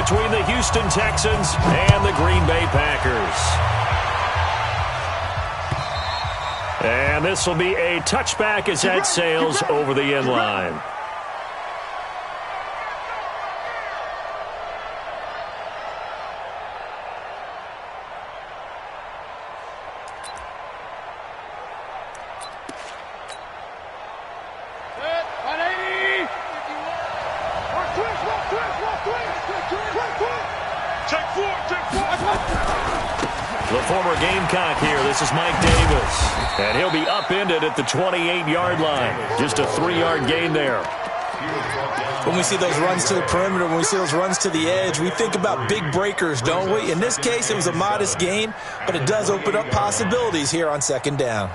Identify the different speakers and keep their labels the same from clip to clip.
Speaker 1: between the Houston Texans and the Green Bay Packers. And this will be a touchback as that sails over the end line.
Speaker 2: The former Gamecock here. This is Mike Davis.
Speaker 1: And he'll be upended at the 28-yard line. Just a 3-yard gain there.
Speaker 3: When we see those runs to the perimeter, when we see those runs to the edge, we think about big breakers, don't we? In this case, it was a modest gain, but it does open up possibilities here on second down.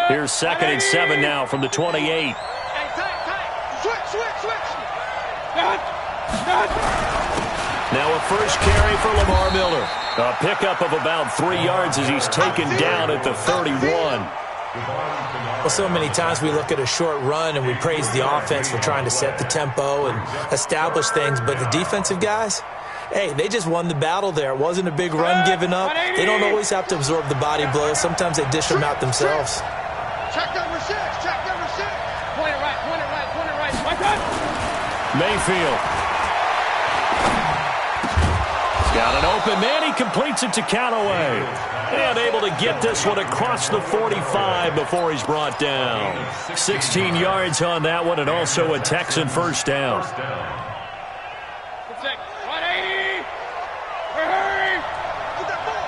Speaker 1: Here's 2nd and 7 now from the 28. Now a first carry for Lamar Miller. A pickup of about 3 yards as he's taken down at the 31.
Speaker 3: Well, so many times we look at a short run and we praise the offense for trying to set the tempo and establish things, but the defensive guys, hey, they just won the battle there. It wasn't a big run given up. They don't always have to absorb the body blows. Sometimes they dish them out themselves.
Speaker 4: Check number 6. Check number 6. Point it right. Point it right. Point it right.
Speaker 1: Mayfield. He's got an open man. He completes it to Callaway. And able to get this one across the 45 before he's brought down. 16 yards on that one, and also a Texan first down.
Speaker 4: 180. Hurry. Get that ball.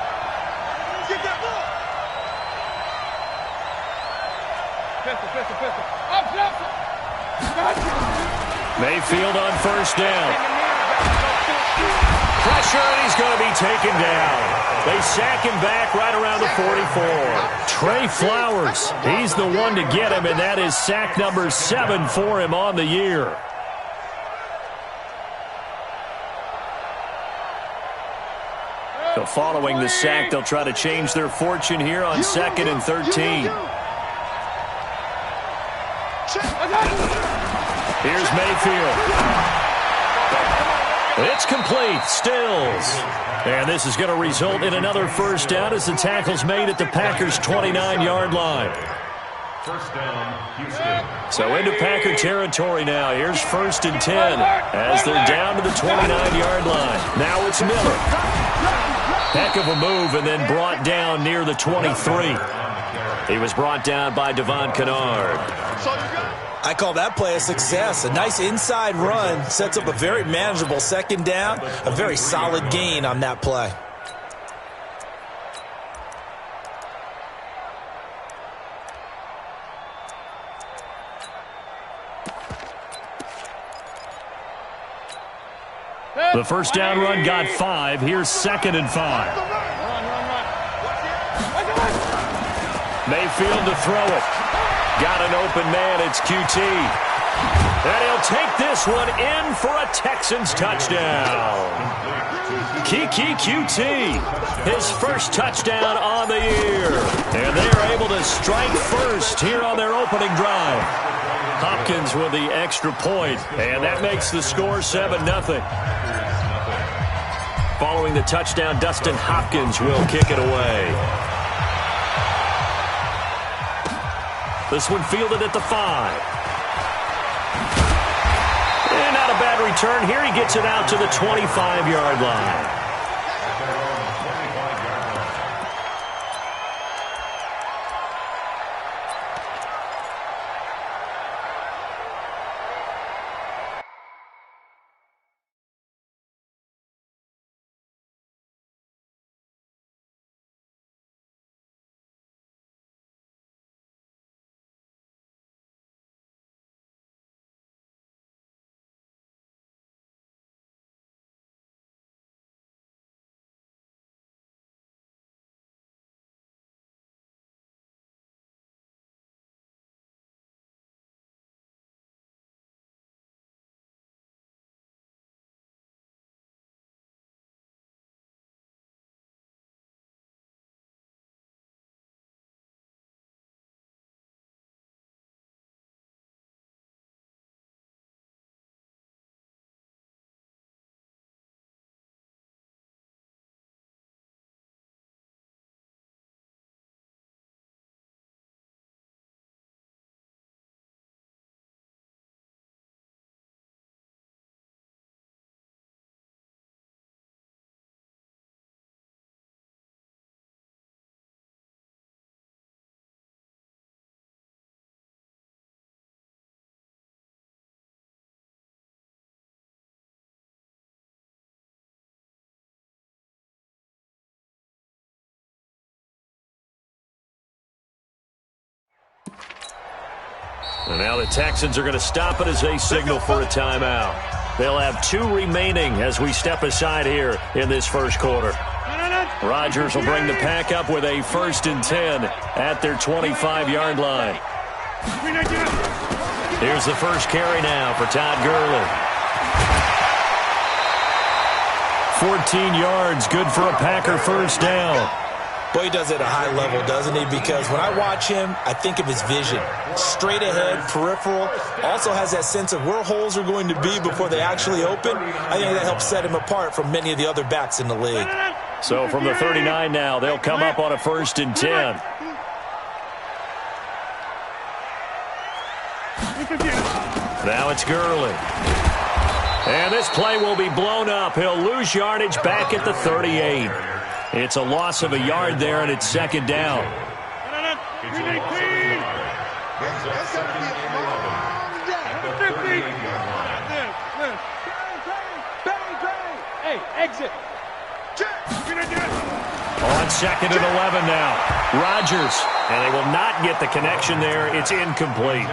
Speaker 4: Get that ball. Pistol. Up.
Speaker 1: Mayfield on first down. Pressure, and he's going to be taken down. They sack him back right around the 44. Trey Flowers, he's the one to get him, and that is sack number 7 for him on the year. So following the sack, they'll try to change their fortune here on 2nd and 13. Here's Mayfield. It's complete. Stills. And this is going to result in another first down as the tackle's made at the Packers' 29-yard line.
Speaker 2: First down, Houston.
Speaker 1: So into Packer territory now. Here's 1st and 10 as they're down to the 29-yard line. Now it's Miller. Heck of a move and then brought down near the 23. He was brought down by Devon Kennard.
Speaker 3: I call that play a success. A nice inside run sets up a very manageable second down, a very solid gain on that play.
Speaker 1: The first down run got 5. Here's 2nd and 5. Mayfield to throw it. Got an open man. It's QT. And he'll take this one in for a Texans touchdown. Kiki QT, his first touchdown on the year. And they are able to strike first here on their opening drive. Hopkins with the extra point, and that makes the score 7-0. Following the touchdown, Dustin Hopkins will kick it away. This one fielded at the 5. And not a bad return. Here he gets it out to the 25-yard line. And now the Texans are going to stop it as they signal for a timeout. They'll have 2 remaining as we step aside here in this first quarter. Rodgers will bring the pack up with a 1st and 10 at their 25-yard line. Here's the first carry now for Todd Gurley. 14 yards, good for a Packer first down.
Speaker 3: Boy, he does it at a high level, doesn't he? Because when I watch him, I think of his vision. Straight ahead, peripheral. Also has that sense of where holes are going to be before they actually open. I think that helps set him apart from many of the other backs in the league.
Speaker 1: So from the 39 now, they'll come up on a 1st and 10. Now it's Gurley. And this play will be blown up. He'll lose yardage back at the 38. It's a loss of a yard there, and it's 2nd down.
Speaker 4: Hey, exit.
Speaker 1: On 2nd and 11 now. Rodgers, and they will not get the connection there. It's incomplete.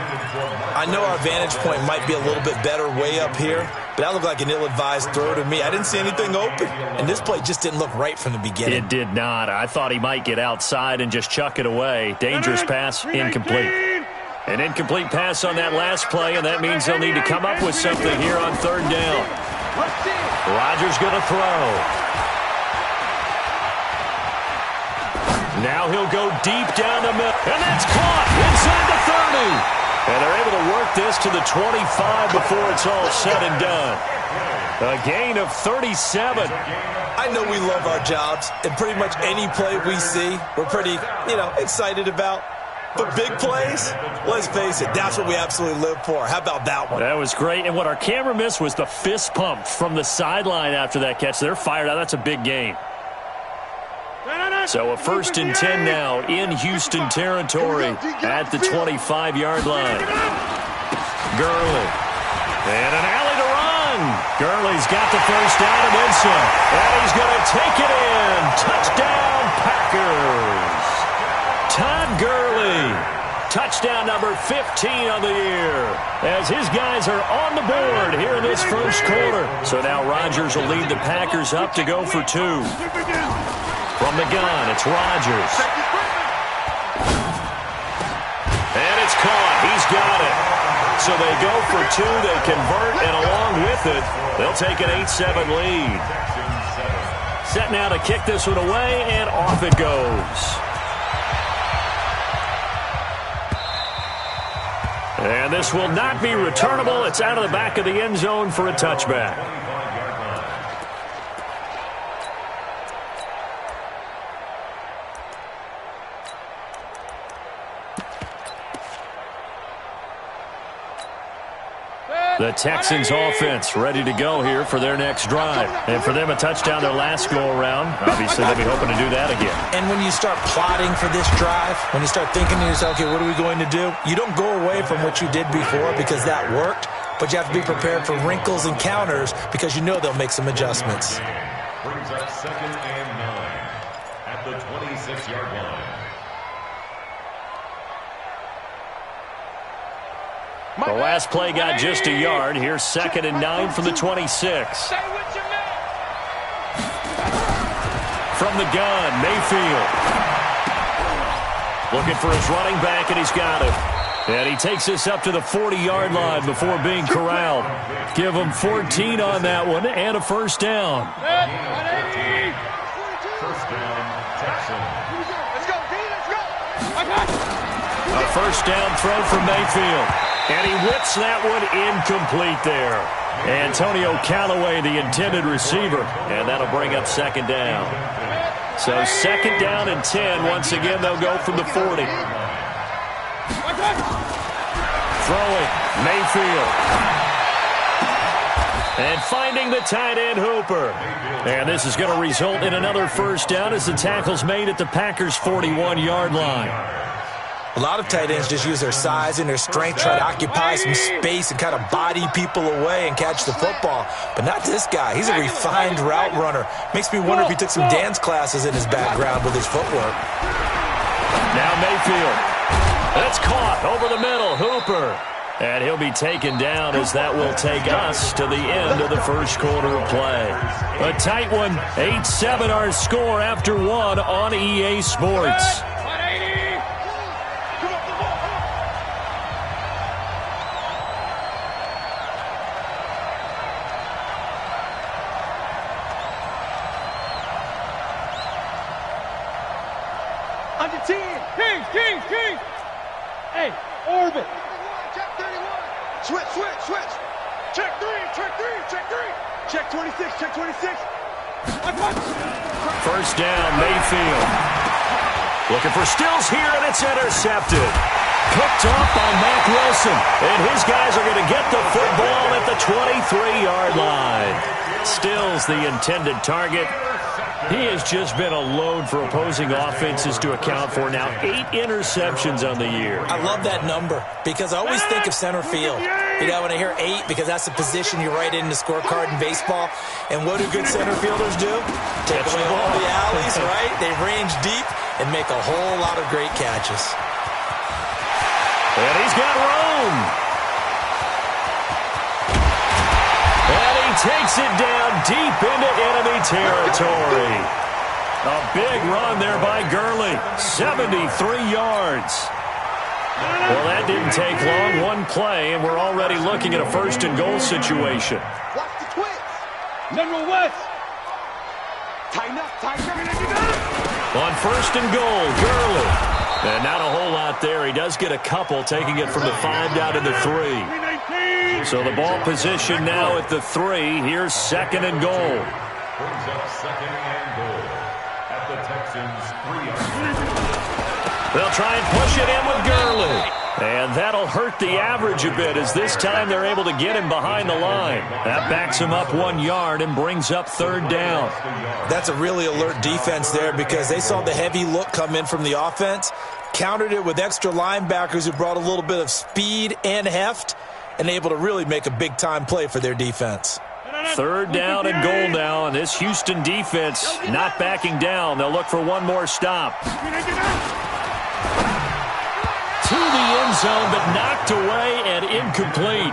Speaker 3: I know our vantage point might be a little bit better way up here, but that looked like an ill-advised throw to me. I didn't see anything open, and this play just didn't look right from the beginning.
Speaker 1: It did not. I thought he might get outside and just chuck it away. Dangerous pass, incomplete. An incomplete pass on that last play, and that means they'll need to come up with something here on 3rd down. Rodgers going to throw. Now he'll go deep down the middle, and that's caught inside the 30. And they're able to work this to the 25 before it's all said and done. A gain of 37.
Speaker 3: I know we love our jobs, and pretty much any play we see, we're pretty, excited about. But big plays, let's face it, that's what we absolutely live for. How about that one?
Speaker 1: That was great. And what our camera missed was the fist pump from the sideline after that catch. They're fired out. That's a big gain. So a 1st and 10 now in Houston territory at the 25-yard line. Gurley. And an alley to run. Gurley's got the first down and then some. And he's going to take it in. Touchdown, Packers. Todd Gurley. Touchdown number 15 on the year as his guys are on the board here in this first quarter. So now Rodgers will lead the Packers up to go for 2. From the gun, it's Rodgers. And it's caught. He's got it. So they go for 2. They convert, and along with it, they'll take an 8-7 lead. Set now to kick this one away, and off it goes. And this will not be returnable. It's out of the back of the end zone for a touchback. The Texans offense ready to go here for their next drive. And for them, a touchdown their last go-around. Obviously, they'll be hoping to do that again.
Speaker 3: And when you start plotting for this drive, when you start thinking to yourself, okay, what are we going to do? You don't go away from what you did before because that worked, but you have to be prepared for wrinkles and counters because you know they'll make some adjustments.
Speaker 2: Brings up 2nd and 9 at the 26-yard line.
Speaker 1: The last play got just a yard. Here's 2nd and 9 from the 26.
Speaker 4: Say what you meant.
Speaker 1: From the gun, Mayfield. Looking for his running back, and he's got it. And he takes this up to the 40-yard line before being corralled. Give him 14 on that one and a first down.
Speaker 2: First down, Texans.
Speaker 4: Let's go, D, let's go.
Speaker 1: A first down throw from Mayfield. And he whips that one incomplete there. Antonio Callaway, the intended receiver. And that'll bring up 2nd down. So 2nd down and 10. Once again, they'll go from the 40. Throwing, Mayfield. And finding the tight end, Hooper. And this is going to result in another first down as the tackle's made at the Packers' 41-yard line.
Speaker 3: A lot of tight ends just use their size and their strength, try to occupy some space and kind of body people away and catch the football. But not this guy. He's a refined route runner. Makes me wonder if he took some dance classes in his background with his footwork.
Speaker 1: Now Mayfield. That's caught over the middle. Hooper. And he'll be taken down as that will take us to the end of the first quarter of play. A tight one, 8-7 our score after one on EA Sports.
Speaker 4: Under 10. Kings. Hey, orbit. Check 31. Switch. Check 3. Check 26.
Speaker 1: First down, Mayfield. Looking for Stills here, and it's intercepted. Picked off by Mack Wilson. And his guys are going to get the football at the 23-yard line. Stills the intended target. He has just been a load for opposing offenses to account for. Now 8 interceptions on the year.
Speaker 3: I love that number because I always think of center field. You know, when I hear 8, because that's the position you write in the scorecard in baseball. And what do good center fielders do? Take away all the alleys, right? They range deep and make a whole lot of great catches.
Speaker 1: And he's got room. And he takes it down deep into enemy territory. A big run there by Gurley. 73 yards. Well, that didn't take long. One play, and we're already looking at a first-and-goal situation.
Speaker 4: Watch the twist. Number West. Tighten up.
Speaker 1: On first and goal, Gurley. And not a whole lot there. He does get a couple, taking it from the 5 down to the 3. So the ball position now at the 3. Here's second and goal.
Speaker 2: Brings up second and goal at the Texans' 3-yard.
Speaker 1: They'll try and push it in with Gurley. And that'll hurt the average a bit as this time they're able to get him behind the line. That backs him up 1 yard and brings up third down.
Speaker 3: That's a really alert defense there because they saw the heavy look come in from the offense, countered it with extra linebackers who brought a little bit of speed and heft, and able to really make a big-time play for their defense.
Speaker 1: Third down and goal now, and this Houston defense not backing down. They'll look for one more stop. To the end zone, but knocked away and incomplete.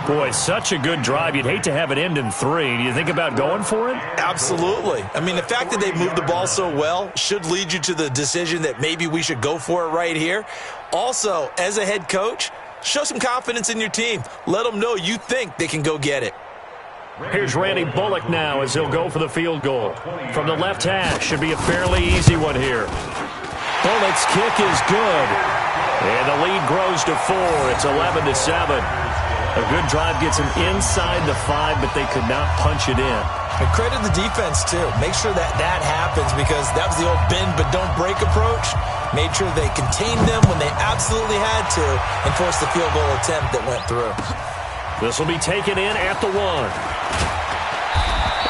Speaker 1: Boy, such a good drive. You'd hate to have it end in 3. Do you think about going for it?
Speaker 3: Absolutely. I mean, the fact that they moved the ball so well should lead you to the decision that maybe we should go for it right here. Also, as a head coach, show some confidence in your team. Let them know you think they can go get it.
Speaker 1: Here's Randy Bullock now as he'll go for the field goal. From the left hash, should be a fairly easy one here. Bullock's kick is good. And the lead grows to 4. It's 11-7. A good drive gets them inside the 5, but they could not punch it in.
Speaker 3: And credit the defense, too. Make sure that happens because that was the old bend but don't break approach. Made sure they contained them when they absolutely had to and forced the field goal attempt that went through.
Speaker 1: This will be taken in at the 1.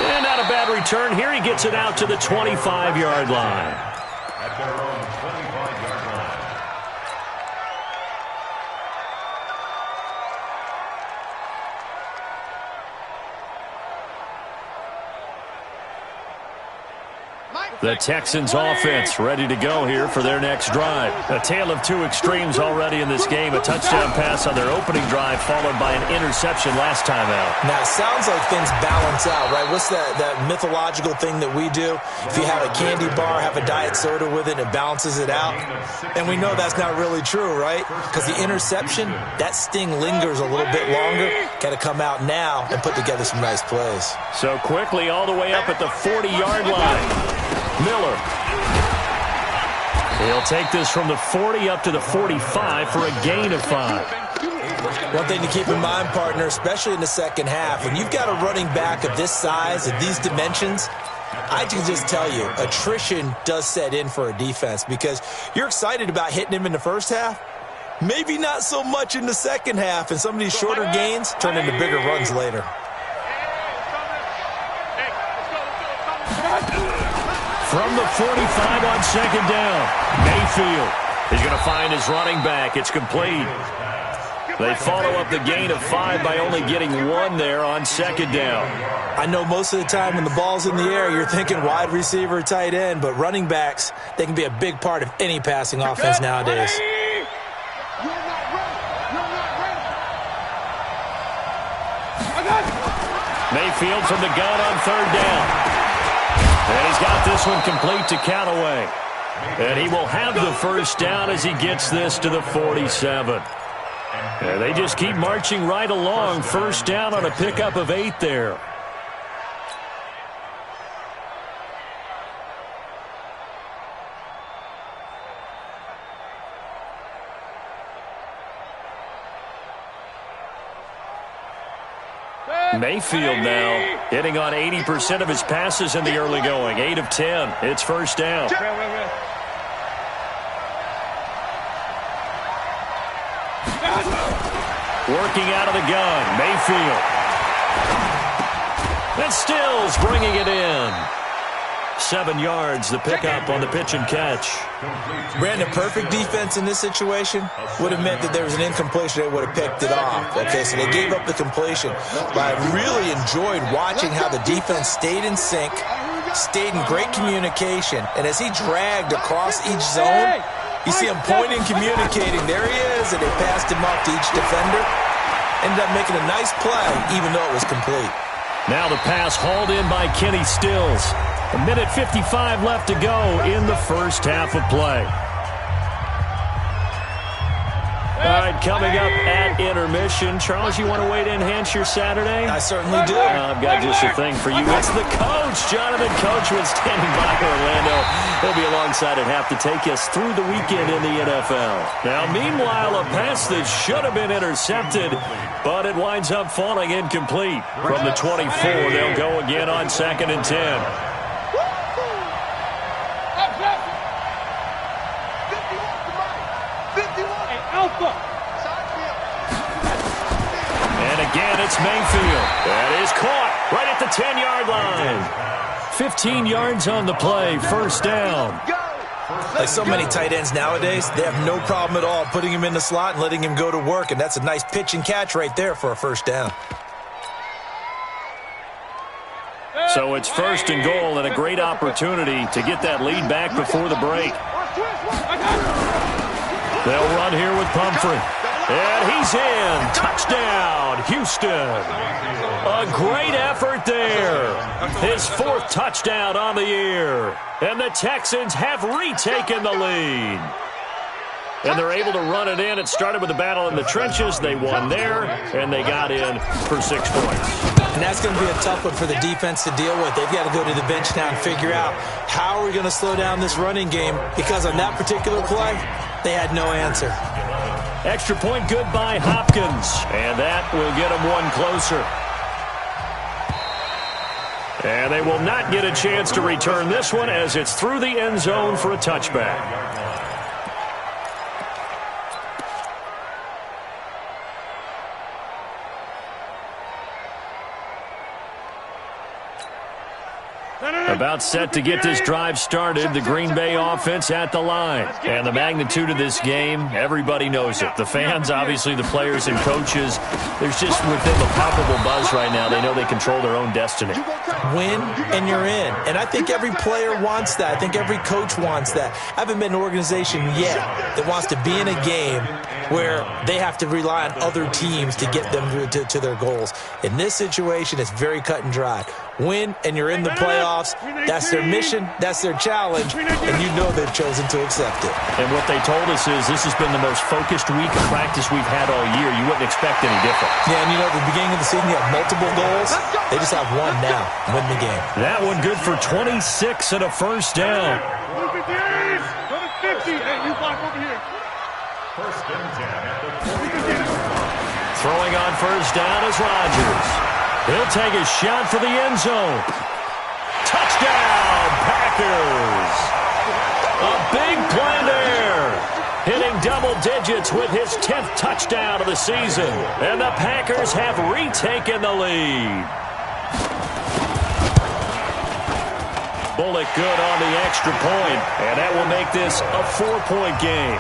Speaker 1: And not a bad return. Here he gets it out to the 25-yard line.
Speaker 2: At their own 25-yard line.
Speaker 1: The Texans offense ready to go here for their next drive. A tale of two extremes already in this game. A touchdown pass on their opening drive followed by an interception last time out.
Speaker 3: Now, it sounds like things balance out, right? What's that mythological thing that we do? If you have a candy bar, have a diet soda with it, it balances it out. And we know that's not really true, right? Because the interception, that sting lingers a little bit longer. Got to come out now and put together some nice plays.
Speaker 1: So quickly all the way up at the 40-yard line. Miller. He'll take this from the 40 up to the 45 for a gain of 5.
Speaker 3: One thing to keep in mind, partner, especially in the second half, when you've got a running back of this size, of these dimensions, I can just tell you, attrition does set in for a defense because you're excited about hitting him in the first half. Maybe not so much in the second half, and some of these shorter gains turn into bigger runs later.
Speaker 1: From the 45 on second down, Mayfield. He's going to find his running back. It's complete. They follow up the gain of 5 by only getting 1 there on second down.
Speaker 3: I know most of the time when the ball's in the air, you're thinking wide receiver, tight end, but running backs, they can be a big part of any passing offense nowadays.
Speaker 1: Mayfield from the gun on third down. And he's got this one complete to Callaway. And he will have the first down as he gets this to the 47. And they just keep marching right along. First down on a pickup of 8 there. Mayfield now hitting on 80% of his passes in the early going. 8 of 10. It's first down. Working out of the gun. Mayfield. And Stills bringing it in. 7 yards, the pickup on the pitch and catch.
Speaker 3: Brandon, perfect defense in this situation would have meant that there was an incompletion. They would have picked it off. Okay, so they gave up the completion. But I really enjoyed watching how the defense stayed in sync, stayed in great communication. And as he dragged across each zone, you see him pointing, communicating. There he is, and they passed him off to each defender. Ended up making a nice play, even though it was complete.
Speaker 1: Now the pass hauled in by Kenny Stills. 1:55 left to go in the first half of play. All right, coming up at intermission. Charles, you want a way to enhance your Saturday?
Speaker 3: I certainly do.
Speaker 1: I've got just a thing for you. It's the coach, Jonathan Coachman, standing by Orlando. He'll be alongside at half to take us through the weekend in the NFL. Now, meanwhile, a pass that should have been intercepted, but it winds up falling incomplete. From the 24, they'll go again on 2nd and 10. And again, it's Mayfield. That is caught right at the 10-yard line. 15 yards on the play, first down.
Speaker 3: Like so many tight ends nowadays, they have no problem at all putting him in the slot and letting him go to work, and that's a nice pitch and catch right there for a first down.
Speaker 1: So it's first and goal and a great opportunity to get that lead back before the break. They'll run here with Pumphrey. And he's in. Touchdown, Houston. A great effort there. His 4th touchdown on the year. And the Texans have retaken the lead. And they're able to run it in. It started with a battle in the trenches. They won there, and they got in for 6 points.
Speaker 3: And that's going to be a tough one for the defense to deal with. They've got to go to the bench now and figure out how are we going to slow down this running game, because on that particular play, they had no answer.
Speaker 1: Extra point good by Hopkins, and that will get them one closer. And they will not get a chance to return this one as it's through the end zone for a touchback. About set to get this drive started, the Green Bay offense at the line. And the magnitude of this game, everybody knows it. The fans, obviously the players and coaches, there's just within the palpable buzz right now. They know they control their own destiny.
Speaker 3: Win and you're in. And I think every player wants that. I think every coach wants that. I haven't been an organization yet that wants to be in a game where they have to rely on other teams to get them to their goals. In this situation, it's very cut and dry. Win and you're in the playoffs. That's their mission. That's their challenge. And you know they've chosen to accept it.
Speaker 1: And what they told us is this has been the most focused week of practice we've had all year. You wouldn't expect any different.
Speaker 3: Yeah, and you know, at the beginning of the season, you have multiple goals. They just have one now. Win the game.
Speaker 1: That one good for 26 and a first down. Throwing on first down is Rodgers. He'll take a shot for the end zone. Touchdown, Packers. A big play there. Hitting double digits with his 10th touchdown of the season. And the Packers have retaken the lead. Bullock good on the extra point, and that will make this a 4-point game.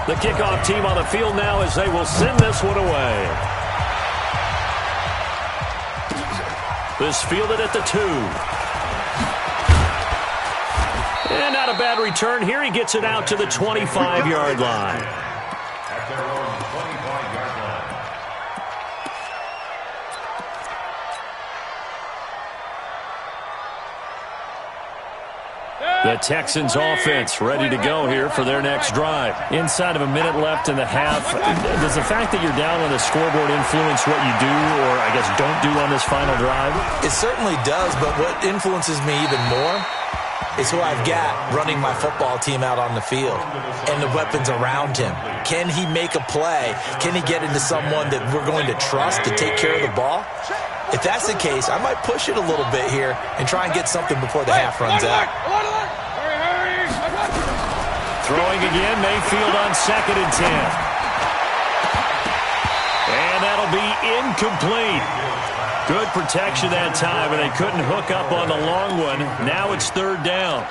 Speaker 1: The kickoff team on the field now as they will send this one away. This fielded at the 2. And not a bad return here. He gets it out to the 25-yard line.
Speaker 2: At their own 25-yard
Speaker 1: The Texans offense ready to go here for their next drive. Inside of a minute left in the half, does the fact that you're down on the scoreboard influence what you do, or I guess don't do on this final drive?
Speaker 3: It certainly does, but what influences me even more is who I've got running my football team out on the field and the weapons around him. Can he make a play? Can he get into someone that we're going to trust to take care of the ball? If that's the case, I might push it a little bit here and try and get something before the half runs out.
Speaker 1: Throwing again, Mayfield on 2nd and 10. And that'll be incomplete. Good protection that time, and they couldn't hook up on the long one. Now it's 3rd down.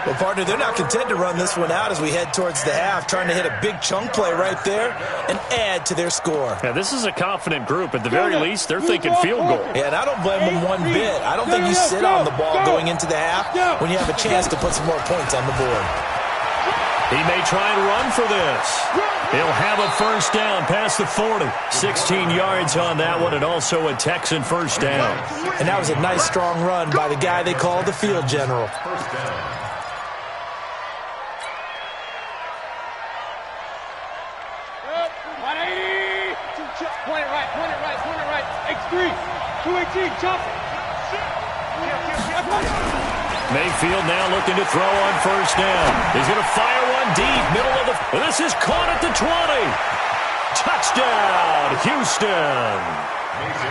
Speaker 3: Well, partner, they're not content to run this one out as we head towards the half, trying to hit a big chunk play right there and add to their score.
Speaker 1: Yeah, this is a confident group. At the very least, they're thinking field goal.
Speaker 3: Yeah, and I don't blame them one bit. I don't think you sit on the ball going into the half when you have a chance to put some more points on the board.
Speaker 1: He may try and run for this. He'll have a 1st down past the 40. 16 yards on that one, and also a Texan 1st down.
Speaker 3: And that was a nice, strong run by the guy they call the field general.
Speaker 2: 1st down.
Speaker 4: Point it right. X3. 218, chop.
Speaker 1: Mayfield now looking to throw on 1st down. He's going to fire one deep, middle of the... This is caught at the 20. Touchdown, Houston.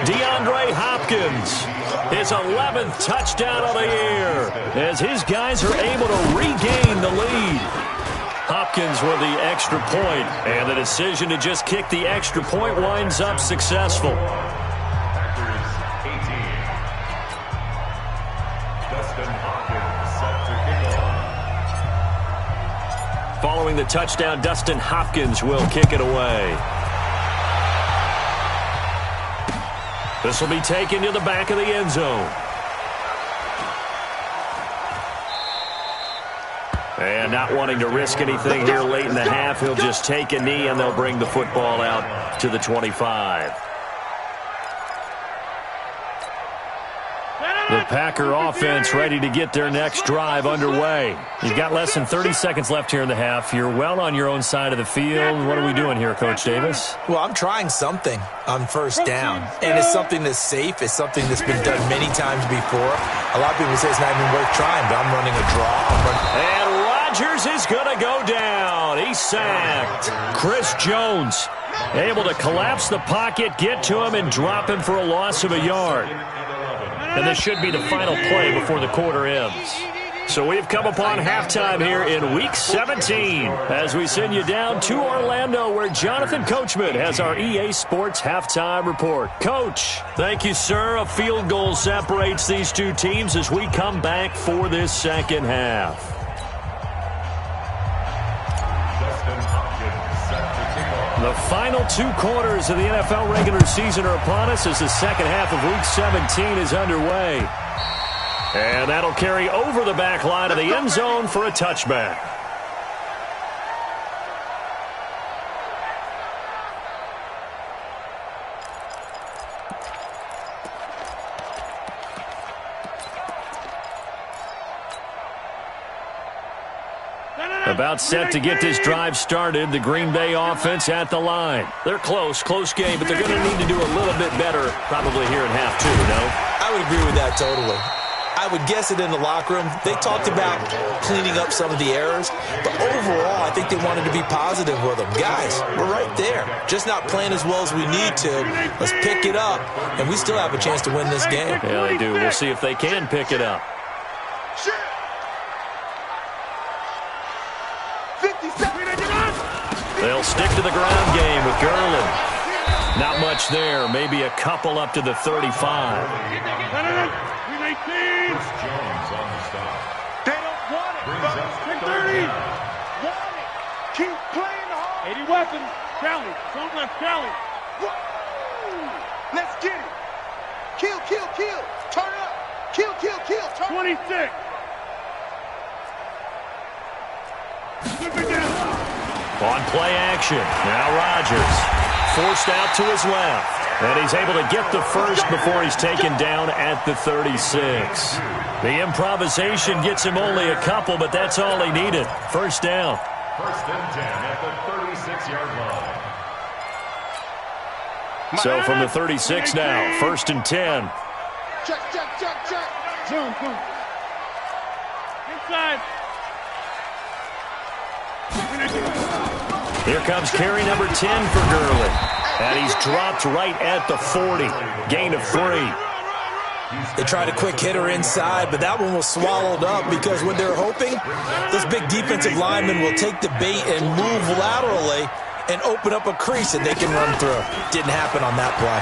Speaker 1: DeAndre Hopkins, his 11th touchdown of the year, as his guys are able to regain the lead. Hopkins with the extra point, and the decision to just kick the extra point winds up successful.
Speaker 2: Packers 18. Dustin Hopkins set to kick off.
Speaker 1: Following the touchdown, Dustin Hopkins will kick it away. This will be taken to the back of the end zone. And not wanting to risk anything here late in the half, he'll just take a knee, and they'll bring the football out to the 25. The Packer offense ready to get their next drive underway. You've got less than 30 seconds left here in the half. You're well on your own side of the field. What are we doing here, Coach Davis?
Speaker 3: Well, I'm trying something on 1st down, and it's something that's safe. It's something that's been done many times before. A lot of people say it's not even worth trying, but I'm running a draw.
Speaker 1: And Rodgers is going to go down. He's sacked. Chris Jones able to collapse the pocket, get to him, and drop him for a loss of a yard. And this should be the final play before the quarter ends. So we've come upon halftime here in Week 17 as we send you down to Orlando, where Jonathan Coachman has our EA Sports halftime report. Coach, thank you, sir. A field goal separates these two teams as we come back for this second half. The final 2 quarters of the NFL regular season are upon us as the second half of Week 17 is underway. And that'll carry over the back line of the end zone for a touchback. About set to get this drive started. The Green Bay offense at the line. They're close game, but they're going to need to do a little bit better probably here in half 2, no?
Speaker 3: I would agree with that totally. I would guess it in the locker room. They talked about cleaning up some of the errors, but overall, I think they wanted to be positive with them. Guys, we're right there. Just not playing as well as we need to. Let's pick it up, and we still have a chance to win this game.
Speaker 1: Yeah, they do. We'll see if they can pick it up. They'll stick to the ground game with Gurley. Not much there. Maybe a couple up to the 35.
Speaker 2: Chris Jones on the stop.
Speaker 4: They don't want it.
Speaker 2: Brings up
Speaker 4: 30. Want it. Keep playing hard. 80 weapons. Cali. Don't left Cali. Let's get it. Kill. Turn up. Kill. Turn 26. Flip it down.
Speaker 1: On play action. Now Rodgers forced out to his left. And he's able to get the first before he's taken down at the 36. The improvisation gets him only a couple, but that's all he needed. First down.
Speaker 2: First and 10 at the 36-yard line.
Speaker 1: So from the 36 now, first and 10.
Speaker 4: Check. Zoom. Inside.
Speaker 1: Here comes carry number 10 for Gurley. And he's dropped right at the 40. Gain of 3.
Speaker 3: They tried a quick hitter inside, but that one was swallowed up because what they're hoping, those big defensive linemen will take the bait and move laterally and open up a crease that they can run through. Didn't happen on that play.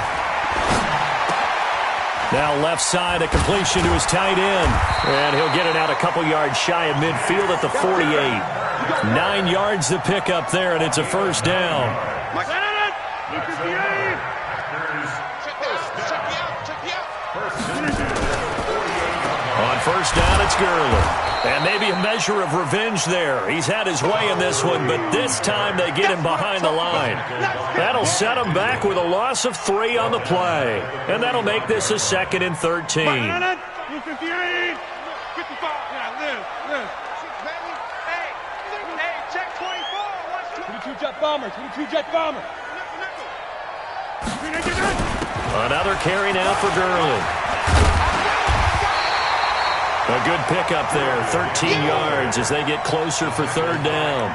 Speaker 1: Now left side, a completion to his tight end. And he'll get it out a couple yards shy of midfield at the 48. 9 yards to pick up there, and it's a first down. On first down, it's Gurley. And maybe a measure of revenge there. He's had his way in this one, but this time they get him behind the line. That'll set him back with a loss of 3 on the play. And that'll make this a 2nd and 13.
Speaker 4: 22-jet bomber.
Speaker 1: Another carry now for Gurley. A good pickup there, 13 yards as they get closer for third down.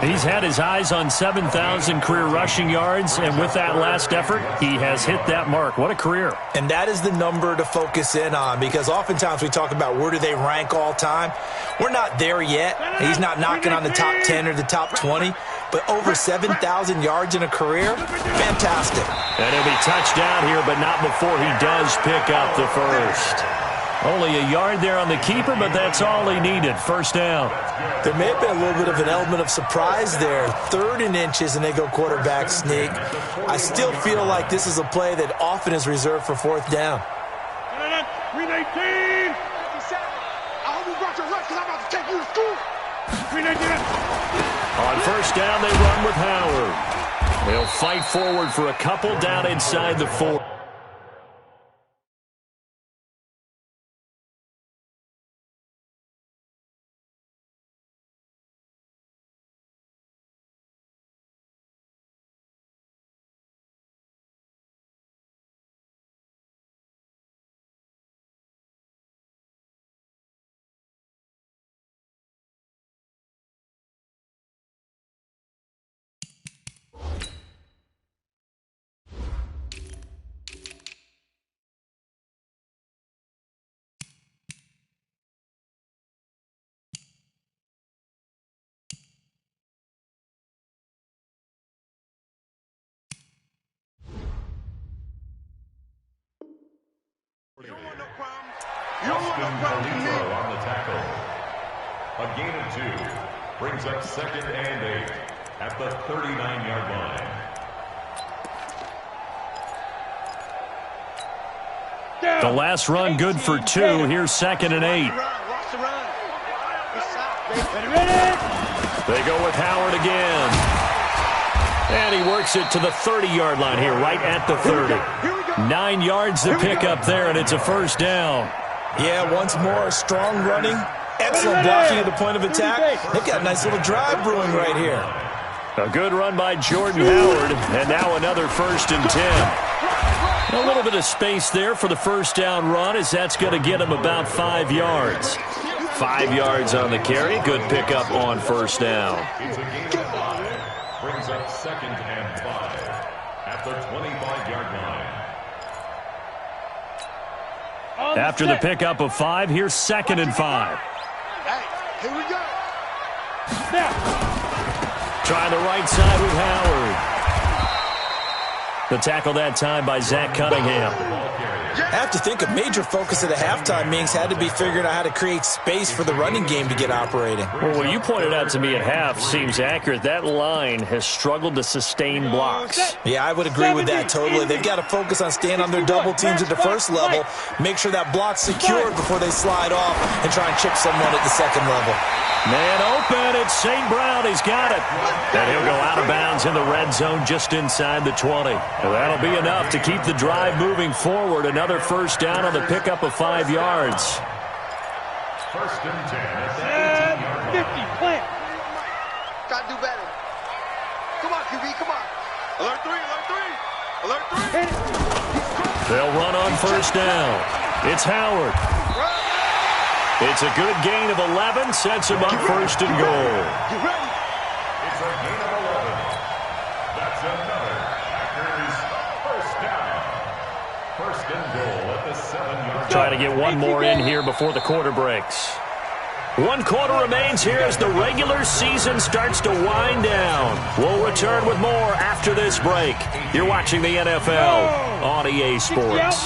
Speaker 1: He's had his eyes on 7,000 career rushing yards, and with that last effort, he has hit that mark. What a career.
Speaker 3: And that is the number to focus in on because oftentimes we talk about where do they rank all time. We're not there yet. He's not knocking on the top 10 or the top 20, but over 7,000 yards in a career, fantastic.
Speaker 1: And he'll be touched down here, but not before he does pick up the first. Only a yard there on the keeper, but that's all he needed. First down.
Speaker 3: There may have been a little bit of an element of surprise there. 3rd and inches, and they go quarterback sneak. I still feel like this is a play that often is reserved for 4th down.
Speaker 4: 319. I hope you brought your lunch because I'm about to take you to school. 319.
Speaker 1: On first down, they run with Howard. They'll fight forward for a couple down inside the 4.
Speaker 2: Austin Khalifa on the tackle. A gain of 2 brings up 2nd and 8 at the 39-yard line.
Speaker 1: The last run good for 2. Here's 2nd and 8. They go with Howard again. And he works it to the 30-yard line here, right at the 30. 9 yards to pick up there, and it's a first down.
Speaker 3: Yeah, once more, strong running, excellent blocking at the point of attack. They've got a nice little drive brewing right here.
Speaker 1: A good run by Jordan Howard, and now another 1st and 10. A little bit of space there for the first down run, as that's going to get him about 5 yards. 5 yards on the carry. Good pickup on first down.
Speaker 2: It's a gain of 5. Brings up 2nd and 5 at the 25-yard line.
Speaker 1: After the pickup of 5, here's 2nd and 5.
Speaker 4: Hey, here we go.
Speaker 1: Trying the right side with Howard. The tackle that time by Zach Cunningham.
Speaker 3: I have to think a major focus of the halftime meetings had to be figuring out how to create space for the running game to get operating.
Speaker 1: Well, what you pointed out to me at half seems accurate. That line has struggled to sustain blocks.
Speaker 3: Yeah, I would agree with that totally. They've got to focus on staying on their double teams at the first level, make sure that block's secured before they slide off and try and chip someone at the second level.
Speaker 1: Man open, it's St. Brown. He's got it. And he'll go out of bounds in the red zone just inside the 20. Well, that'll be enough to keep the drive moving forward. Another first down on the pickup of 5 yards.
Speaker 2: First and 10 at the 18-yard line.
Speaker 4: 50, plant.
Speaker 5: Gotta do better. Come on, QB, come on. Alert 3, alert 3. Alert 3.
Speaker 1: They'll run on first down. It's Howard. It's a good gain of 11, sets him up first and goal.
Speaker 2: It's a gain of 11. That's another Packers first down. First and goal at the 7-yard.
Speaker 1: Trying to get one more in here before the quarter breaks. 1 quarter remains here as the regular season starts to wind down. We'll return with more after this break. You're watching the NFL on EA Sports.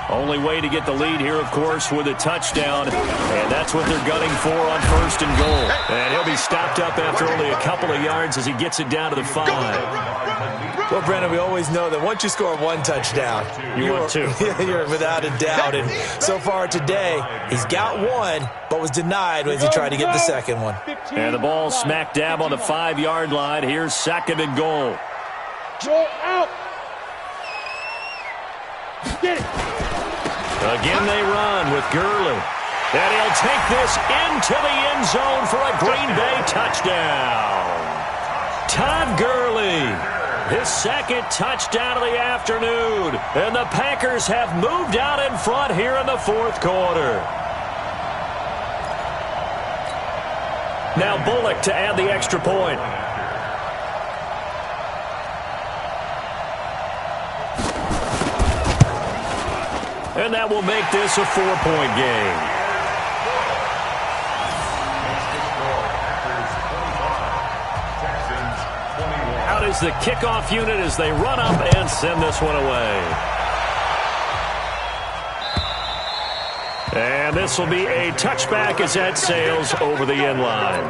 Speaker 1: Only way to get the lead here, of course, with a touchdown. And that's what they're gunning for on first and goal. And he'll be stopped up after only a couple of yards as he gets it down to the 5.
Speaker 3: Well, Brandon, we always know that once you score 1 touchdown,
Speaker 1: You want 2.
Speaker 3: You're without a doubt. And so far today, he's got 1, but was denied as he tried to get the second one.
Speaker 1: And the ball smack dab on the 5-yard line. Here's second and goal.
Speaker 4: Go out. Get it.
Speaker 1: Again they run with Gurley. And he'll take this into the end zone for a Green Bay touchdown. Todd Gurley, his second touchdown of the afternoon. And the Packers have moved out in front here in the fourth quarter. Now Bullock to add the extra point. And that will make this a 4-point game. Out is the kickoff unit as they run up and send this one away. And this will be a touchback as that sails over the end line.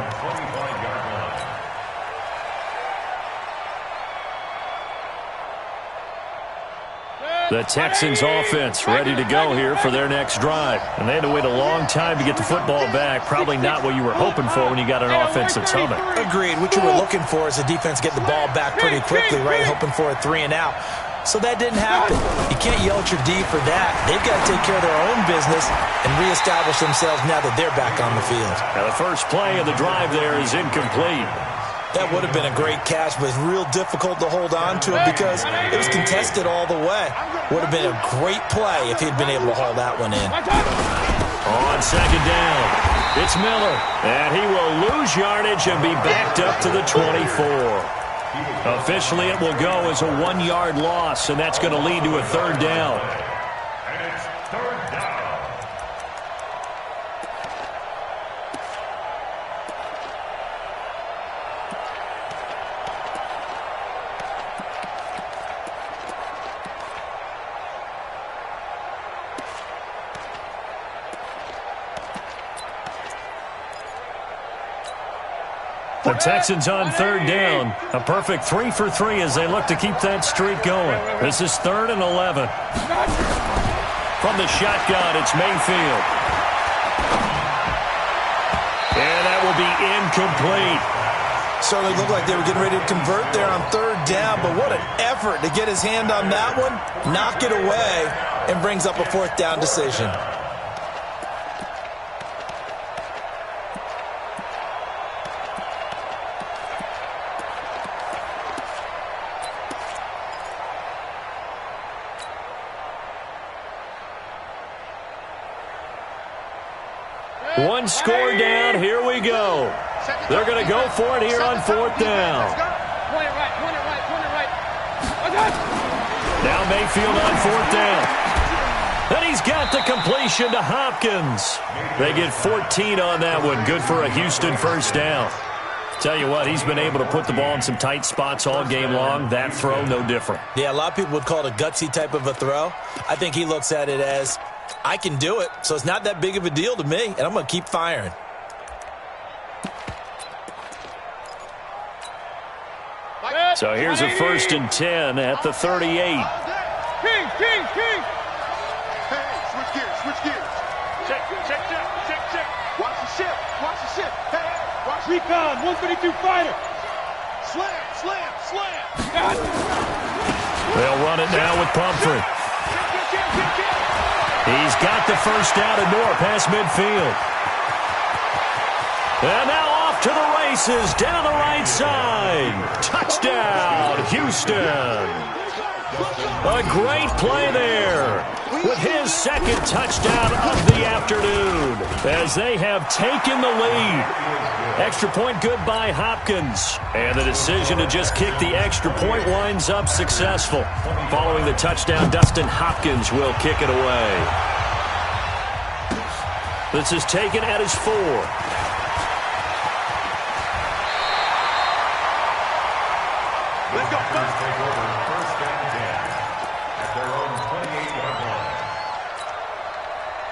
Speaker 1: The Texans offense ready to go here for their next drive. And they had to wait a long time to get the football back. Probably not what you were hoping for when you got an offense that's humming.
Speaker 3: Agreed. What you were looking for is the defense get the ball back pretty quickly, right? Hoping for a 3 and out. So that didn't happen. You can't yell at your D for that. They've got to take care of their own business and reestablish themselves now that they're back on the field.
Speaker 1: Now the first play of the drive there is incomplete.
Speaker 3: That would have been a great catch, but it's real difficult to hold on to it because it was contested all the way. Would have been a great play if he'd been able to haul that one in.
Speaker 1: On second down, it's Miller. And he will lose yardage and be backed up to the 24. Officially, it will go as a 1-yard loss, and that's going to lead to a third down.
Speaker 2: And it's third down.
Speaker 1: The Texans on third down. A perfect 3 for 3 as they look to keep that streak going. This is 3rd and 11. From the shotgun, it's Mayfield. And that will be incomplete.
Speaker 3: Certainly looked like they were getting ready to convert there on third down, but what an effort to get his hand on that one, knock it away, and brings up a 4th down decision.
Speaker 1: One score down. Here we go. They're going to go for it here on 4th down.
Speaker 4: Point it right, point it right, point it right.
Speaker 1: Now Mayfield on 4th down. And he's got the completion to Hopkins. They get 14 on that one. Good for a Houston first down. Tell you what, he's been able to put the ball in some tight spots all game long. That throw, no different.
Speaker 3: Yeah, a lot of people would call it a gutsy type of a throw. I think he looks at it as, I can do it, so it's not that big of a deal to me, and I'm going to keep firing.
Speaker 1: So here's a 1st and 10 at the 38.
Speaker 4: King!
Speaker 5: Hey, switch gears.
Speaker 4: Check.
Speaker 5: Watch the ship. Hey, watch the
Speaker 4: Recon, 132 fighter.
Speaker 5: Slam.
Speaker 1: They'll run it now with Pumphrey. He's got the first down and more past midfield. And now off to the races down the right side. Touchdown, Houston. A great play there with his second touchdown of the afternoon as they have taken the lead. Extra point good by Hopkins. And the decision to just kick the extra point winds up successful. Following the touchdown, Dustin Hopkins will kick it away. This is taken at his 4.
Speaker 5: Let's go.
Speaker 2: Take over 1st and 10 at their own 28-yard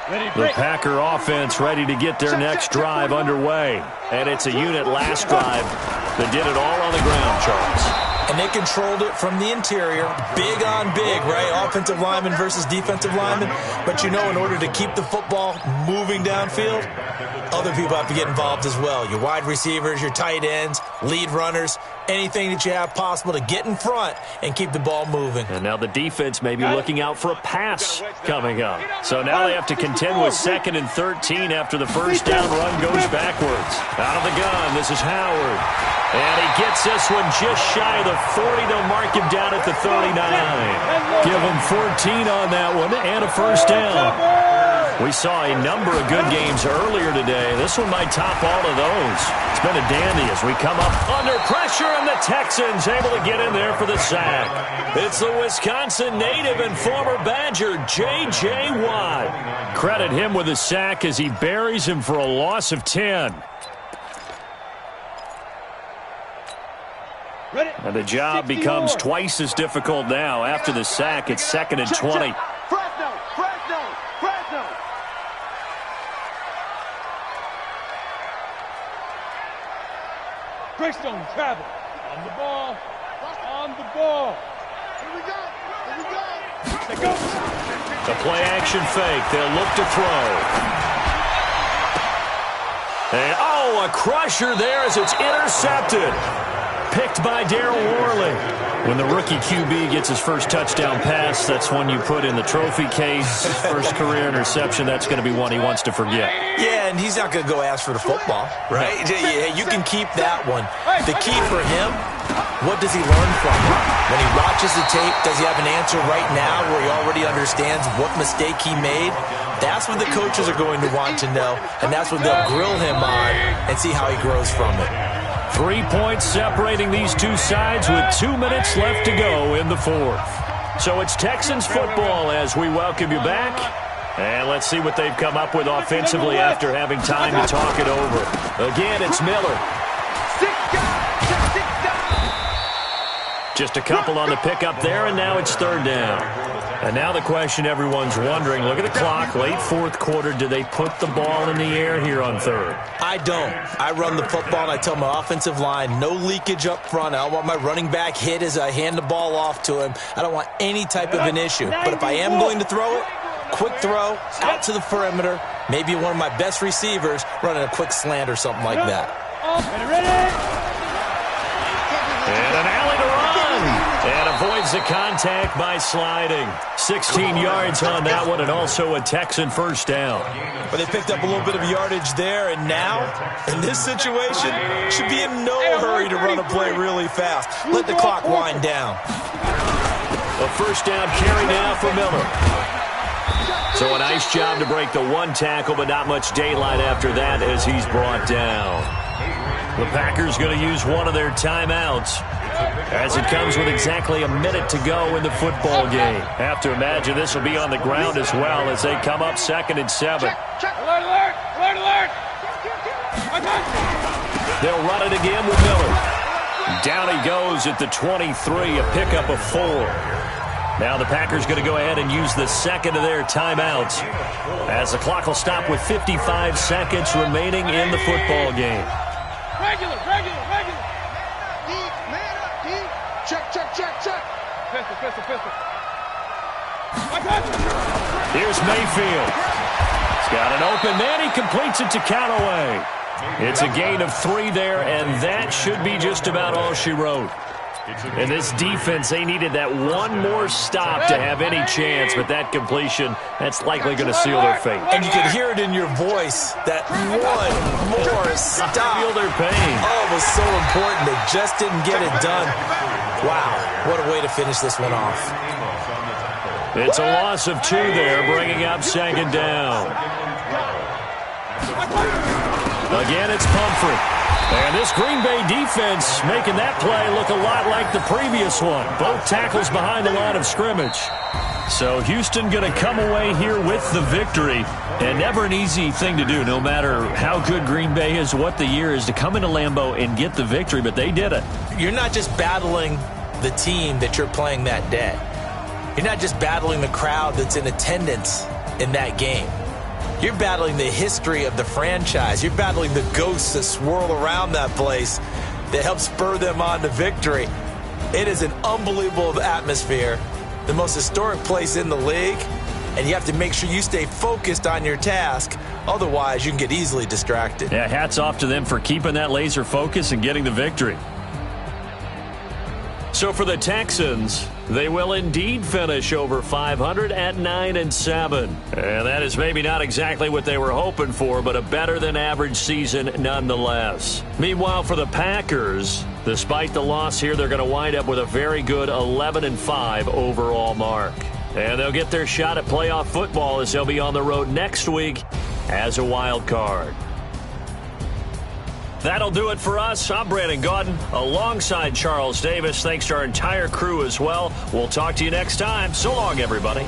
Speaker 2: line.
Speaker 1: The Packer offense ready to get their next drive underway. And it's a unit last drive that did it all on the ground, Charles.
Speaker 3: And they controlled it from the interior. Big on big, right? Offensive lineman versus defensive lineman. But you know, in order to keep the football moving downfield, other people have to get involved as well. Your wide receivers, your tight ends, lead runners, anything that you have possible to get in front and keep the ball moving.
Speaker 1: And now the defense may be looking out for a pass coming up. So now they have to contend with 2nd and 13 after the first down run goes backwards. Out of the gun, this is Howard. And he gets this one just shy of the 40. They'll mark him down at the 39. Give him 14 on that one and a first down. We saw a number of good games earlier today. This one might top all of those. It's been a dandy as we come up under pressure, and the Texans able to get in there for the sack. It's the Wisconsin native and former Badger, J.J. Watt. Credit him with a sack as he buries him for a loss of 10. And the job becomes twice as difficult now. After the sack, it's 2nd and 20.
Speaker 5: Fresno.
Speaker 4: Greystone travel. On the ball.
Speaker 5: Here we go.
Speaker 4: They go.
Speaker 1: The play action fake. They'll look to throw. And, a crusher there as it's intercepted. Picked by Darryl Worley. When the rookie QB gets his first touchdown pass, that's one you put in the trophy case. First career interception, that's going to be one he wants to forget.
Speaker 3: Yeah, and he's not going to go ask for the football, right? Yeah, you can keep that one. The key for him, what does he learn from it? When he watches the tape, does he have an answer right now where he already understands what mistake he made? That's what the coaches are going to want to know, and that's what they'll grill him on and see how he grows from it.
Speaker 1: 3 points separating these two sides with 2 minutes left to go in the 4th. So it's Texans football as we welcome you back. And let's see what they've come up with offensively after having time to talk it over. Again, it's Miller. Just a couple on the pickup there, and now it's 3rd down. And now the question everyone's wondering, look at the clock, late 4th quarter, do they put the ball in the air here on 3rd?
Speaker 3: I don't. I run the football, and I tell my offensive line, no leakage up front. I don't want my running back hit as I hand the ball off to him. I don't want any type of an issue. But if I am going to throw it, quick throw, out to the perimeter, maybe one of my best receivers running a quick slant or something like that.
Speaker 1: And an alley to run. And avoids the contact by sliding. 16 yards on that one, and also a Texan first down.
Speaker 3: But they picked up a little bit of yardage there, and now, in this situation, should be in no hurry to run a play really fast. Let the clock wind down.
Speaker 1: A first down carry now for Miller. So a nice job to break the one tackle, but not much daylight after that as he's brought down. The Packers going to use one of their timeouts as it comes with exactly a minute to go in the football game. Have to imagine this will be on the ground as well as they come up 2nd and 7.
Speaker 4: Alert, alert, alert, alert.
Speaker 1: They'll run it again with Miller. Down he goes at the 23, a pickup of 4. Now the Packers going to go ahead and use the second of their timeouts as the clock will stop with 55 seconds remaining in the football game.
Speaker 4: Regular.
Speaker 5: Deep, man up, deep. Check.
Speaker 4: Pistol.
Speaker 1: Here's Mayfield. He's got an open man. He completes it to Callaway. It's a gain of 3 there, and that should be just about all she wrote. And this defense, they needed that one more stop to have any chance, but that completion, that's likely going to seal their fate.
Speaker 3: And you could hear it in your voice, that one more stop.
Speaker 1: I feel their pain.
Speaker 3: Oh, it was so important. They just didn't get it done. Wow, what a way to finish this one off.
Speaker 1: It's a loss of 2 there, bringing up second down. Again, it's Pumphrey. And this Green Bay defense making that play look a lot like the previous one. Both tackles behind the line of scrimmage. So Houston going to come away here with the victory. And never an easy thing to do, no matter how good Green Bay is, what the year is, to come into Lambeau and get the victory. But they did it.
Speaker 3: You're not just battling the team that you're playing that day. You're not just battling the crowd that's in attendance in that game. You're battling the history of the franchise. You're battling the ghosts that swirl around that place that help spur them on to victory. It is an unbelievable atmosphere, the most historic place in the league, and you have to make sure you stay focused on your task. Otherwise, you can get easily distracted.
Speaker 1: Yeah, hats off to them for keeping that laser focus and getting the victory. So for the Texans, they will indeed finish over 500 at 9-7. And that is maybe not exactly what they were hoping for, but a better-than-average season nonetheless. Meanwhile, for the Packers, despite the loss here, they're going to wind up with a very good 11-5 overall mark. And they'll get their shot at playoff football as they'll be on the road next week as a wild card. That'll do it for us. I'm Brandon Gaudin alongside Charles Davis. Thanks to our entire crew as well. We'll talk to you next time. So long, everybody.